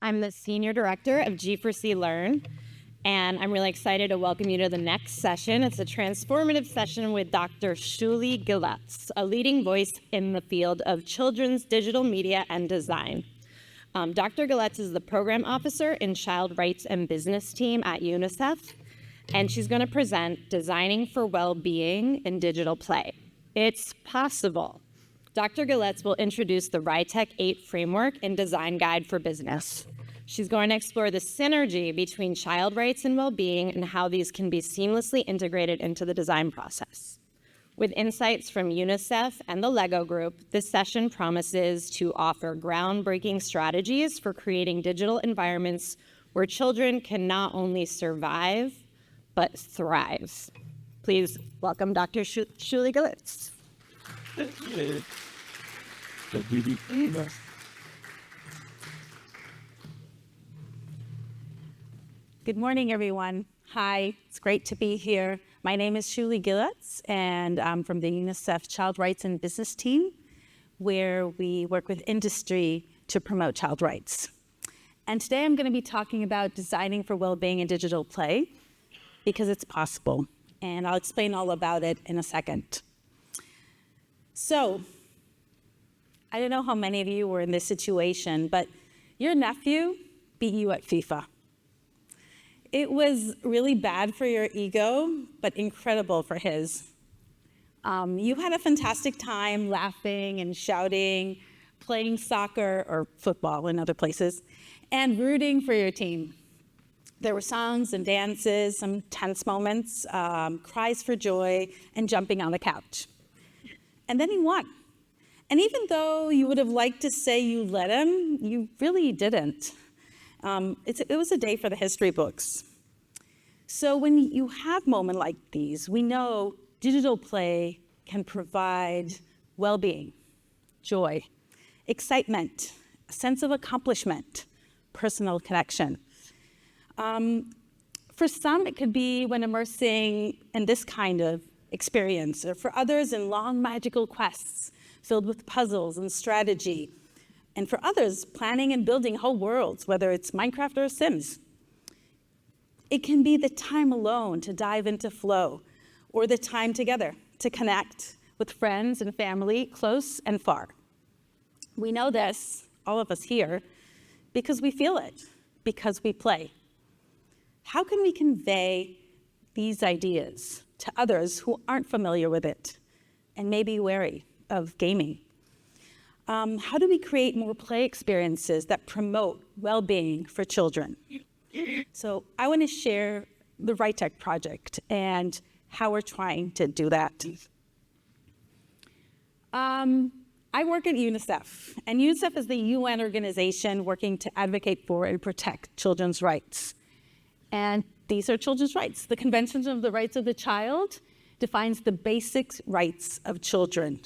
I'm the Senior Director of G4C Learn, and I'm really excited to welcome you to the next session. It's a transformative session with Dr. Shuli Gilutz, a leading voice in the field of children's digital media and design. Dr. Gilutz is the Program Officer in Child Rights and Business Team at UNICEF, and she's going to present Designing for Wellbeing in Digital Play. It's possible. Dr. Gilutz will introduce the RITEC 8 framework and design guide for business. She's going to explore the synergy between child rights and well-being and how these can be seamlessly integrated into the design process. With insights from UNICEF and the LEGO Group, this session promises to offer groundbreaking strategies for creating digital environments where children can not only survive, but thrive. Please welcome Dr. Shuli Gilutz. Good morning, everyone. Hi, it's great to be here. My name is Shuli Gilutz, and I'm from the UNICEF Child Rights and Business Team, where we work with industry to promote child rights. And today I'm going to be talking about designing for well-being in digital play, because it's possible, and I'll explain all about it in a second. So, I don't know how many of you were in this situation, but your nephew beat you at FIFA. It was really bad for your ego, but incredible for his. You had a fantastic time laughing and shouting, playing soccer or football in other places, and rooting for your team. There were songs and dances, some tense moments, cries for joy, and jumping on the couch. And then he won. And even though you would have liked to say you let him, you really didn't. It was a day for the history books. So when you have moments like these, we know digital play can provide well-being, joy, excitement, a sense of accomplishment, personal connection. For some, it could be when immersing in this kind of experience, or for others in long magical quests filled with puzzles and strategy, and for others, planning and building whole worlds, whether it's Minecraft or Sims. It can be the time alone to dive into flow, or the time together to connect with friends and family, close and far. We know this, all of us here, because we feel it, because we play. How can we convey these ideas to others who aren't familiar with it and may be wary of gaming? How do we create more play experiences that promote well-being for children? So I want to share the RITEC project and how we're trying to do that. I work at UNICEF, and UNICEF is the UN organization working to advocate for and protect children's rights. And these are children's rights. The Convention of the Rights of the Child defines the basic rights of children.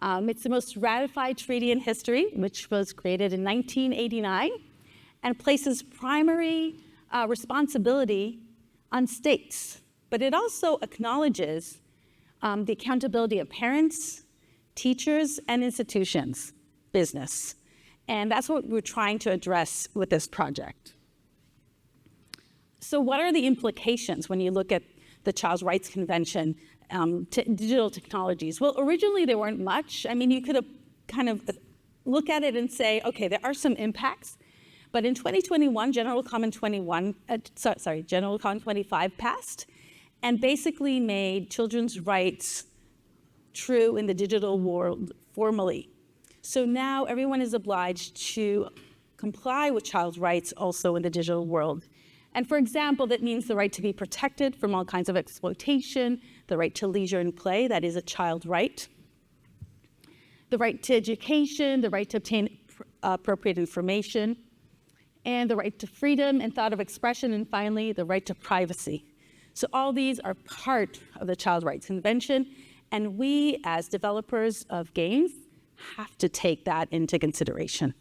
It's the most ratified treaty in history, which was created in 1989, and places primary responsibility on states. But it also acknowledges the accountability of parents, teachers, and institutions, business. And that's what we're trying to address with this project. So what are the implications when you look at the Child Rights Convention to digital technologies? Well, originally there weren't much. I mean, you could have kind of look at it and say, okay, there are some impacts. But in 2021, General Comment 25 passed and basically made children's rights true in the digital world formally. So now everyone is obliged to comply with child rights also in the digital world. And for example, that means the right to be protected from all kinds of exploitation, the right to leisure and play, that is a child right, the right to education, the right to obtain appropriate information, and the right to freedom and thought of expression, and finally, the right to privacy. So all these are part of the Child Rights Convention, and we, as developers of games, have to take that into consideration.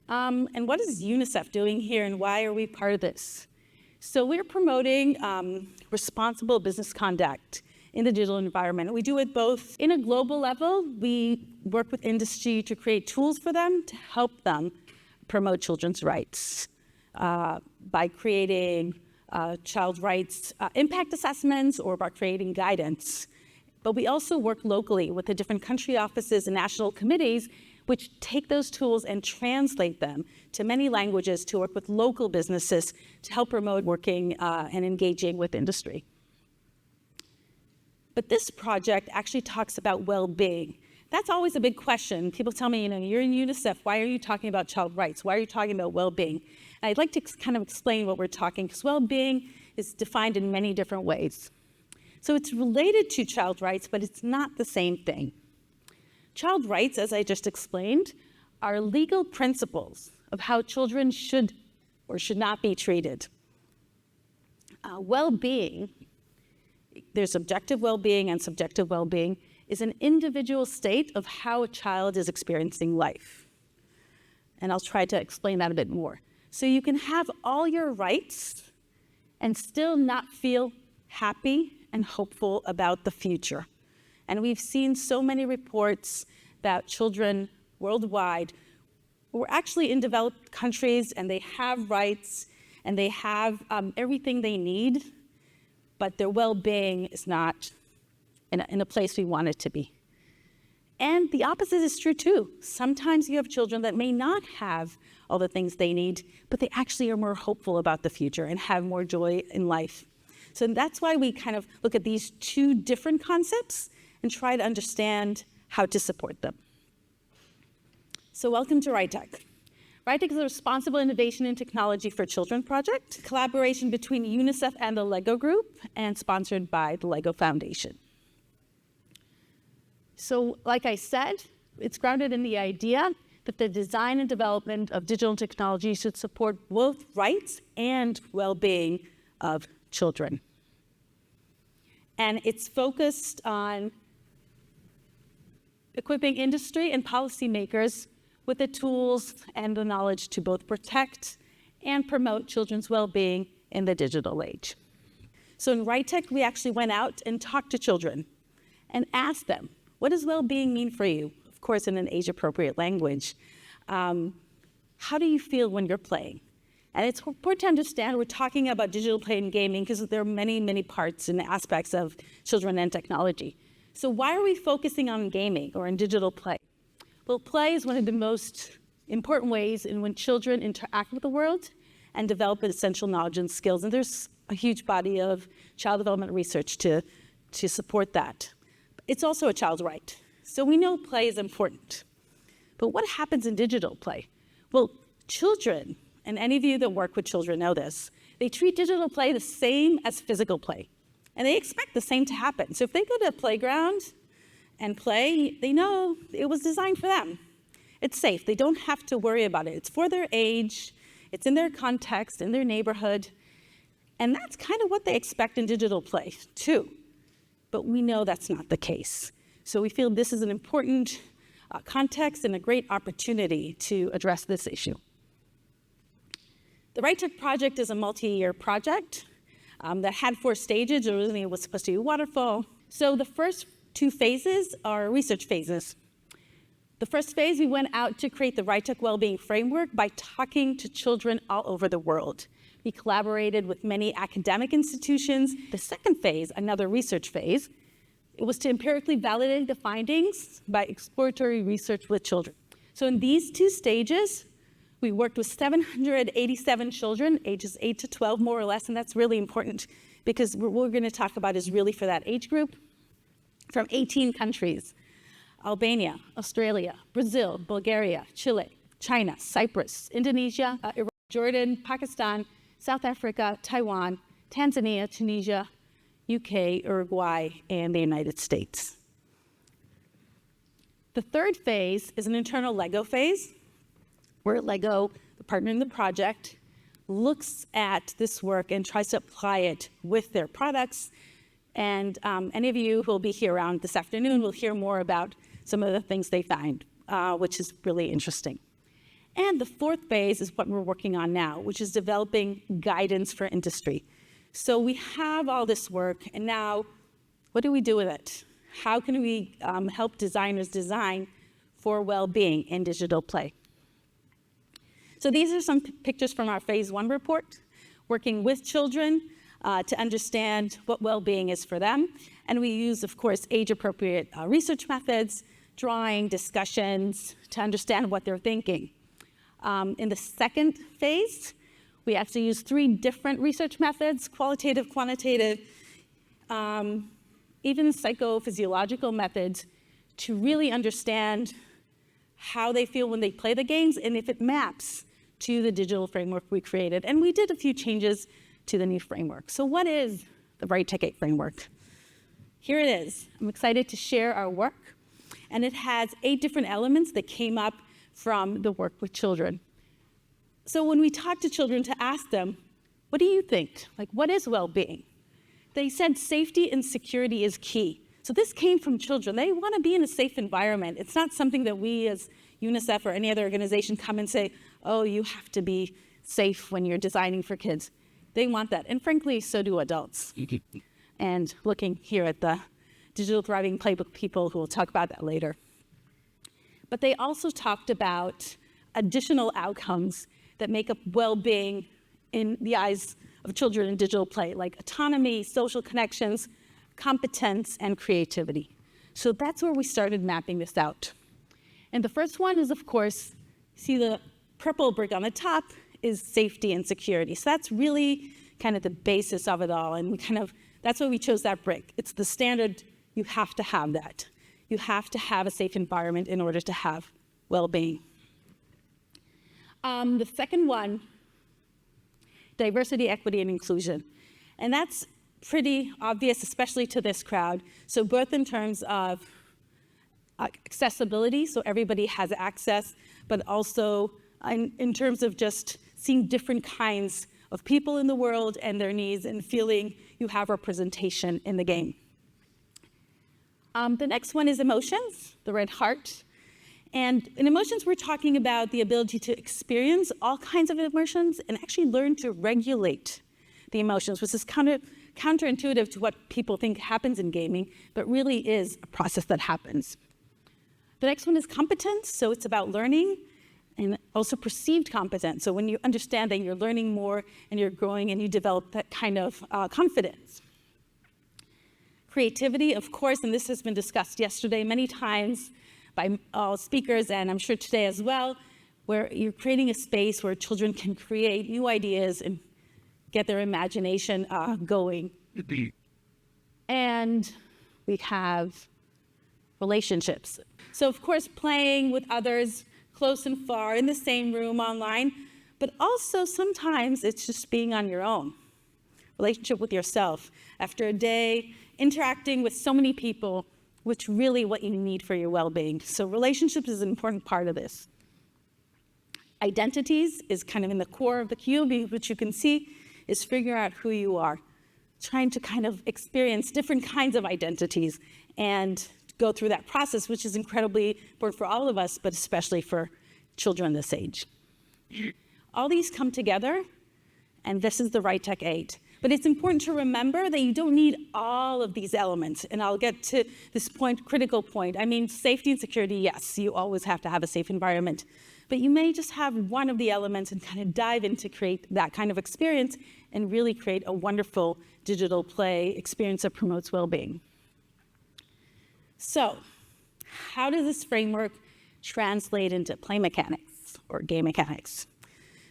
And what is UNICEF doing here, and why are we part of this? So we're promoting responsible business conduct in the digital environment. We do it both in a global level. We work with industry to create tools for them to help them promote children's rights by creating child rights impact assessments or by creating guidance. But we also work locally with the different country offices and national committees which take those tools and translate them to many languages to work with local businesses to help promote working and engaging with industry. But this project actually talks about well-being. That's always a big question. People tell me, you're in UNICEF, why are you talking about child rights? Why are you talking about well-being? And I'd like to kind of explain what we're talking, because well-being is defined in many different ways. So it's related to child rights, but it's not the same thing. Child rights, as I just explained, are legal principles of how children should or should not be treated. Well-being, there's objective well-being and subjective well-being, is an individual state of how a child is experiencing life. And I'll try to explain that a bit more. So you can have all your rights and still not feel happy and hopeful about the future. And we've seen so many reports about children worldwide who are actually in developed countries and they have rights and they have everything they need, but their well-being is not in a place we want it to be. And the opposite is true too. Sometimes you have children that may not have all the things they need, but they actually are more hopeful about the future and have more joy in life. So that's why we kind of look at these two different concepts and try to understand how to support them. So welcome to RITEC. RITEC is a Responsible Innovation in Technology for Children project, collaboration between UNICEF and the LEGO Group, and sponsored by the LEGO Foundation. So like I said, it's grounded in the idea that the design and development of digital technology should support both rights and well-being of children. And it's focused on equipping industry and policymakers with the tools and the knowledge to both protect and promote children's well-being in the digital age. So in RITEC, we actually went out and talked to children and asked them, what does well-being mean for you? Of course, in an age-appropriate language. How do you feel when you're playing? And it's important to understand we're talking about digital play and gaming because there are many, many parts and aspects of children and technology. So why are we focusing on gaming or in digital play? Well, play is one of the most important ways in when children interact with the world and develop essential knowledge and skills. And there's a huge body of child development research to support that. It's also a child's right. So we know play is important. But what happens in digital play? Well, children, and any of you that work with children know this, they treat digital play the same as physical play. And they expect the same to happen. So if they go to a playground and play, they know it was designed for them. It's safe. They don't have to worry about it. It's for their age. It's in their context, in their neighborhood. And that's kind of what they expect in digital play, too. But we know that's not the case. So we feel this is an important context and a great opportunity to address this issue. The RITEC project is a multi-year project that had 4 stages. Originally, it was supposed to be a waterfall. So the first 2 phases are research phases. The first phase, we went out to create the RITEC Wellbeing Framework by talking to children all over the world. We collaborated with many academic institutions. The second phase, another research phase, it was to empirically validate the findings by exploratory research with children. So in these 2 stages, we worked with 787 children, ages 8 to 12, more or less, and that's really important because what we're going to talk about is really for that age group, from 18 countries: Albania, Australia, Brazil, Bulgaria, Chile, China, Cyprus, Indonesia, Iraq, Jordan, Pakistan, South Africa, Taiwan, Tanzania, Tunisia, UK, Uruguay, and the United States. The third phase is an internal LEGO phase, where LEGO, the partner in the project, looks at this work and tries to apply it with their products. And any of you who will be here around this afternoon will hear more about some of the things they find, which is really interesting. And the fourth phase is what we're working on now, which is developing guidance for industry. So we have all this work, and now what do we do with it? How can we help designers design for well-being in digital play? So So these are some pictures from our phase 1 report, working with children to understand what well-being is for them. And we use, of course, age-appropriate research methods, drawing, discussions to understand what they're thinking. In the second phase, we actually use 3 different research methods: qualitative, quantitative, even psychophysiological methods, to really understand how they feel when they play the games and if it maps to the digital framework we created. And we did a few changes to the new framework. So what is the Right Tech 8 framework? Here it is. I'm excited to share our work. And it has 8 different elements that came up from the work with children. So when we talk to children to ask them, what do you think? Like, what is well-being? They said safety and security is key. So this came from children. They want to be in a safe environment. It's not something that we as UNICEF or any other organization come and say, oh, you have to be safe when you're designing for kids. They want that. And frankly, so do adults. And looking here at the Digital Thriving Playbook people who will talk about that later. But they also talked about additional outcomes that make up well-being in the eyes of children in digital play, like autonomy, social connections, competence, and creativity. So that's where we started mapping this out. And the first one is, of course, see the purple brick on the top is safety and security. So that's really kind of the basis of it all. And that's why we chose that brick. It's the standard. You have to have that. You have to have a safe environment in order to have well-being. The second one, diversity, equity, and inclusion. And that's pretty obvious, especially to this crowd. So both in terms of accessibility, so everybody has access, but also in terms of just seeing different kinds of people in the world and their needs and feeling you have representation in the game. The next one is emotions, the red heart. And in emotions, we're talking about the ability to experience all kinds of emotions and actually learn to regulate the emotions, which is counterintuitive to what people think happens in gaming, but really is a process that happens. The next one is competence, so it's about learning and also perceived competence. So when you understand that you're learning more and you're growing and you develop that kind of confidence. Creativity, of course, and this has been discussed yesterday many times by all speakers, and I'm sure today as well, where you're creating a space where children can create new ideas and get their imagination going. And we have relationships. So of course, playing with others close and far in the same room online, but also sometimes it's just being on your own. Relationship with yourself. After a day interacting with so many people, which really what you need for your well-being. So relationships is an important part of this. Identities is kind of in the core of the cube, which you can see is figure out who you are. Trying to kind of experience different kinds of identities and go through that process, which is incredibly important for all of us, but especially for children this age. All these come together, and this is the Right Tech 8. But it's important to remember that you don't need all of these elements. And I'll get to this critical point. I mean, safety and security, yes, you always have to have a safe environment. But you may just have one of the elements and kind of dive in to create that kind of experience and really create a wonderful digital play experience that promotes well-being. So, how does this framework translate into play mechanics or game mechanics?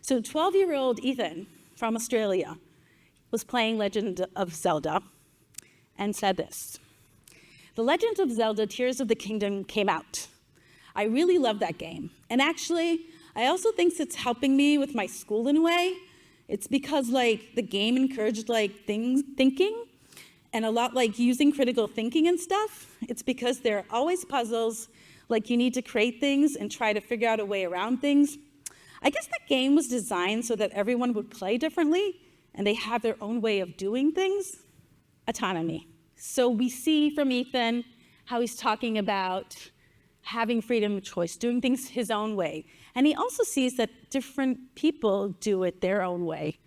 So 12-year-old Ethan from Australia was playing Legend of Zelda and said this: "The Legend of Zelda Tears of the Kingdom came out. I really love that game. And actually, I also think it's helping me with my school in a way. It's because the game encouraged thinking and a lot using critical thinking and stuff. It's because there are always puzzles, you need to create things and try to figure out a way around things. I guess the game was designed so that everyone would play differently and they have their own way of doing things. Autonomy." So we see from Ethan how he's talking about having freedom of choice, doing things his own way. And he also sees that different people do it their own way.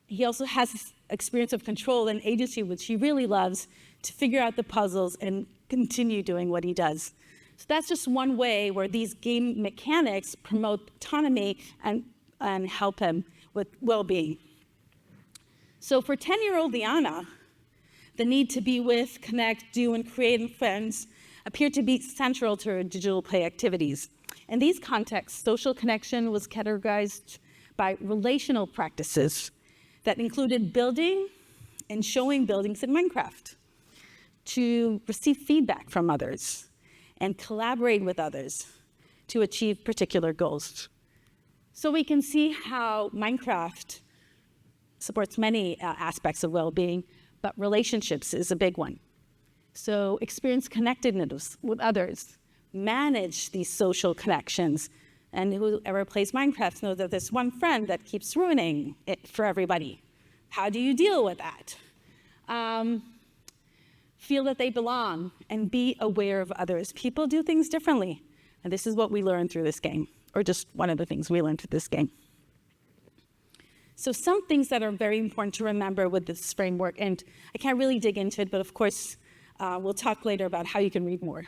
He also has this experience of control and agency, which he really loves, to figure out the puzzles and continue doing what he does. So that's just one way where these game mechanics promote autonomy and and help him with well-being. So for 10-year-old Liana, the need to be with, connect, do, and create with friends appeared to be central to her digital play activities. In these contexts, social connection was categorized by relational practices that included building and showing buildings in Minecraft, to receive feedback from others, and collaborate with others to achieve particular goals. So we can see how Minecraft supports many aspects of well-being, but relationships is a big one. So experience connectedness with others, manage these social connections, and whoever plays Minecraft knows that there's one friend that keeps ruining it for everybody. How do you deal with that? Feel that they belong and be aware of others. People do things differently, and this is what we learned through this game, or just one of the things we learned through this game. So some things that are very important to remember with this framework, and I can't really dig into it, but of course, we'll talk later about how you can read more.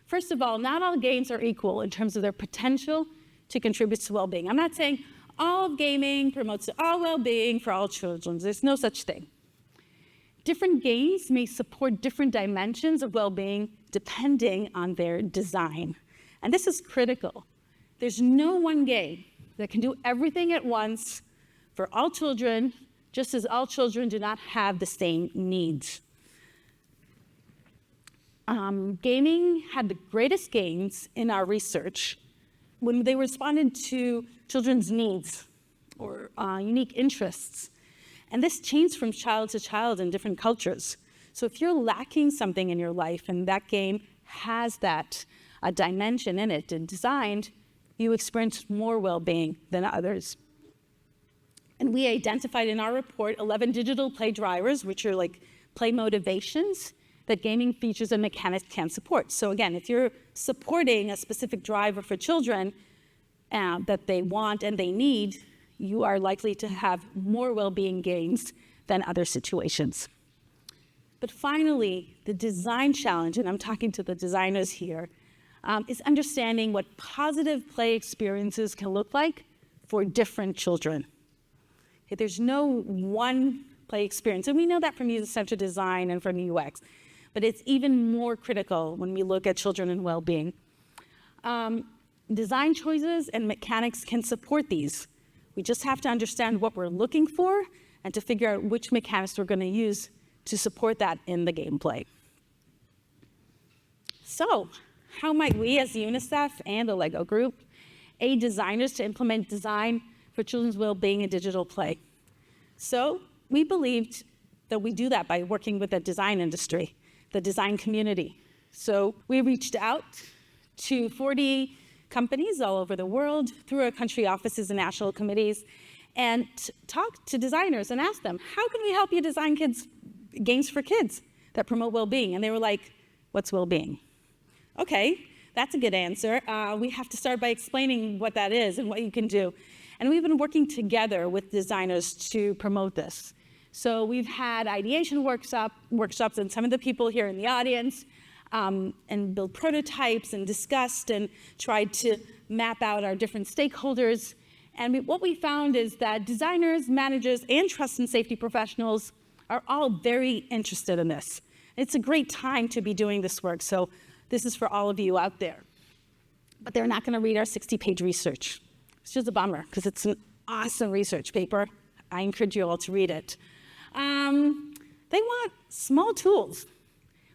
First of all, not all games are equal in terms of their potential to contribute to well-being. I'm not saying all of gaming promotes all well-being for all children. There's no such thing. Different games may support different dimensions of well-being depending on their design. And this is critical. There's no one game that can do everything at once for all children, just as all children do not have the same needs. Gaming had the greatest gains in our research when they responded to children's needs or unique interests. And this changed from child to child in different cultures. So if you're lacking something in your life and that game has that dimension in it and designed, you experience more well-being than others. And we identified in our report 11 digital play drivers, which are like play motivations that gaming features and mechanics can support. So again, if you're supporting a specific driver for children that they want and they need, you are likely to have more well-being gains than other situations. But finally, the design challenge, and I'm talking to the designers here, is understanding what positive play experiences can look like for different children. Okay, there's no one play experience, and we know that from user-centered design and from UX, but it's even more critical when we look at children and well-being. Design choices and mechanics can support these. We just have to understand what we're looking for and to figure out which mechanics we're going to use to support that in the gameplay. So, how might we as UNICEF and the LEGO Group aid designers to implement design for children's well-being in digital play? So, we believed that we do that by working with the design industry, the design community. So, we reached out to 40 companies all over the world through our country offices and national committees and talked to designers and asked them, how can we help you design games for kids that promote well-being? And they were like, what's well-being? Okay, that's a good answer. We have to start by explaining what that is and what you can do. And we've been working together with designers to promote this. So we've had ideation workshops, and some of the people here in the audience and build prototypes and discussed and tried to map out our different stakeholders. And what we found is that designers, managers, and trust and safety professionals are all very interested in this. It's a great time to be doing this work, so this is for all of you out there. But they're not going to read our 60-page research. It's just a bummer, because it's an awesome research paper. I encourage you all to read it. They want small tools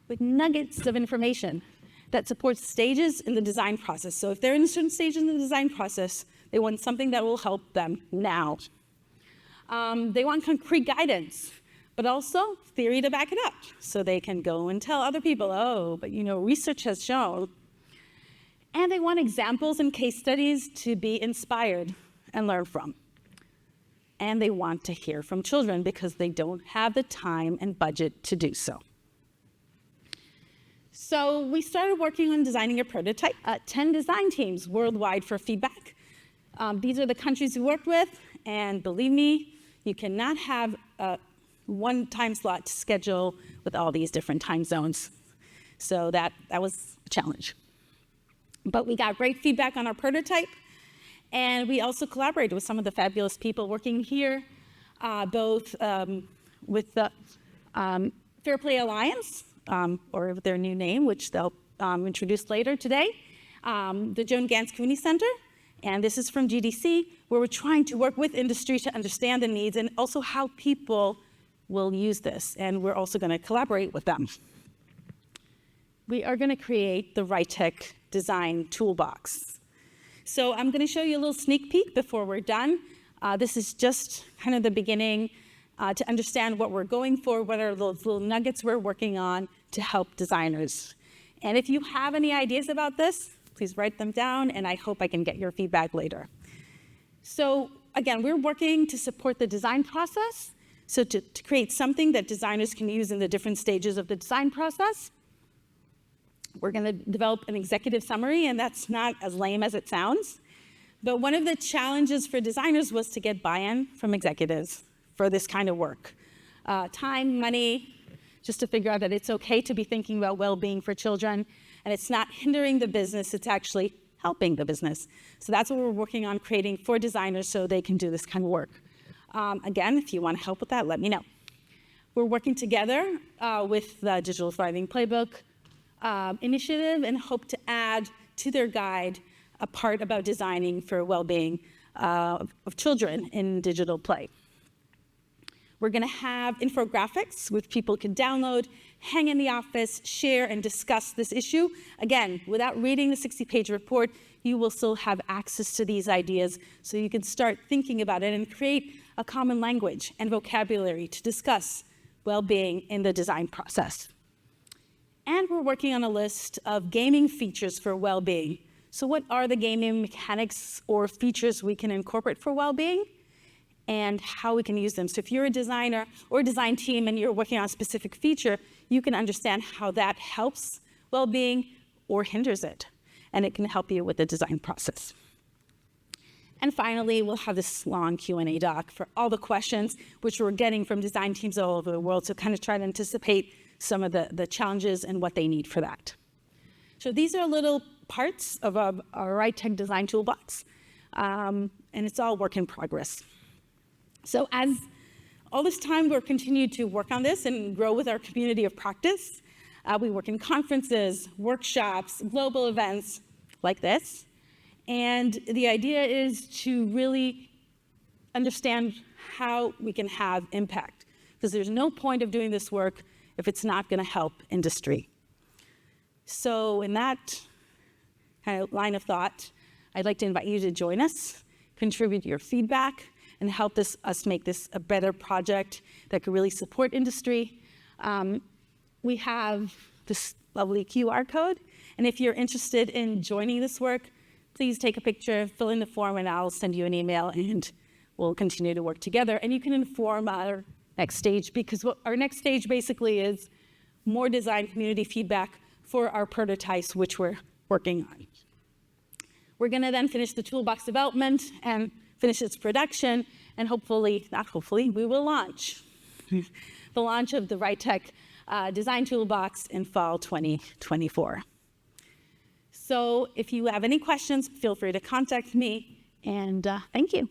with nuggets of information that supports stages in the design process. So if they're in certain stages in the design process, they want something that will help them now. They want concrete guidance, but also theory to back it up, so they can go and tell other people, oh, but research has shown. And they want examples and case studies to be inspired and learn from. And they want to hear from children because they don't have the time and budget to do so. So we started working on designing a prototype. 10 design teams worldwide for feedback. These are the countries we worked with, and believe me, you cannot have one time slot to schedule with all these different time zones. So that was a challenge. But we got great feedback on our prototype, And we also collaborated with some of the fabulous people working here, both with the Fair Play Alliance, or their new name, which they'll introduce later today, the Joan Gans Cooney Center, and this is from GDC, where we're trying to work with industry to understand the needs and also how people will use this, and we're also going to collaborate with them. We are going to create the RightTech Design Toolbox. So I'm going to show you a little sneak peek before we're done. This is just kind of the beginning to understand what we're going for, what are those little nuggets we're working on to help designers. And if you have any ideas about this, please write them down, and I hope I can get your feedback later. So again, we're working to support the design process, so to create something that designers can use in the different stages of the design process. We're going to develop an executive summary, and that's not as lame as it sounds. But one of the challenges for designers was to get buy-in from executives for this kind of work. Time, money, just to figure out that it's okay to be thinking about well-being for children, and it's not hindering the business, it's actually helping the business. So that's what we're working on creating for designers so they can do this kind of work. Again, if you want to help with that, let me know. We're working together with the Digital Thriving Playbook initiative and hope to add to their guide a part about designing for well-being of children in digital play. We're going to have infographics which people can download, hang in the office, share, and discuss this issue. Again, without reading the 60-page report, you will still have access to these ideas so you can start thinking about it and create a common language and vocabulary to discuss well-being in the design process. And we're working on a list of gaming features for well-being. So what are the gaming mechanics or features we can incorporate for well-being and how we can use them? So if you're a designer or a design team and you're working on a specific feature, you can understand how that helps well-being or hinders it. And it can help you with the design process. And finally, we'll have this long Q&A doc for all the questions which we're getting from design teams all over the world, so kind of try to anticipate some of the challenges and what they need for that. So these are little parts of our RightTech Design Toolbox, and it's all work in progress. So as all this time, we're continuing to work on this and grow with our community of practice. We work in conferences, workshops, global events like this. And the idea is to really understand how we can have impact, because there's no point of doing this work if it's not going to help industry. So in that kind of line of thought, I'd like to invite you to join us, contribute your feedback, and help us make this a better project that could really support industry. We have this lovely QR code, and if you're interested in joining this work, please take a picture, fill in the form, and I'll send you an email, and we'll continue to work together. And you can inform our next stage, because what our next stage basically is more design community feedback for our prototypes, which we're working on. We're going to then finish the toolbox development and finish its production, and hopefully, not hopefully, we will launch the launch of the RightTech Design Toolbox in fall 2024. So if you have any questions, feel free to contact me, and thank you.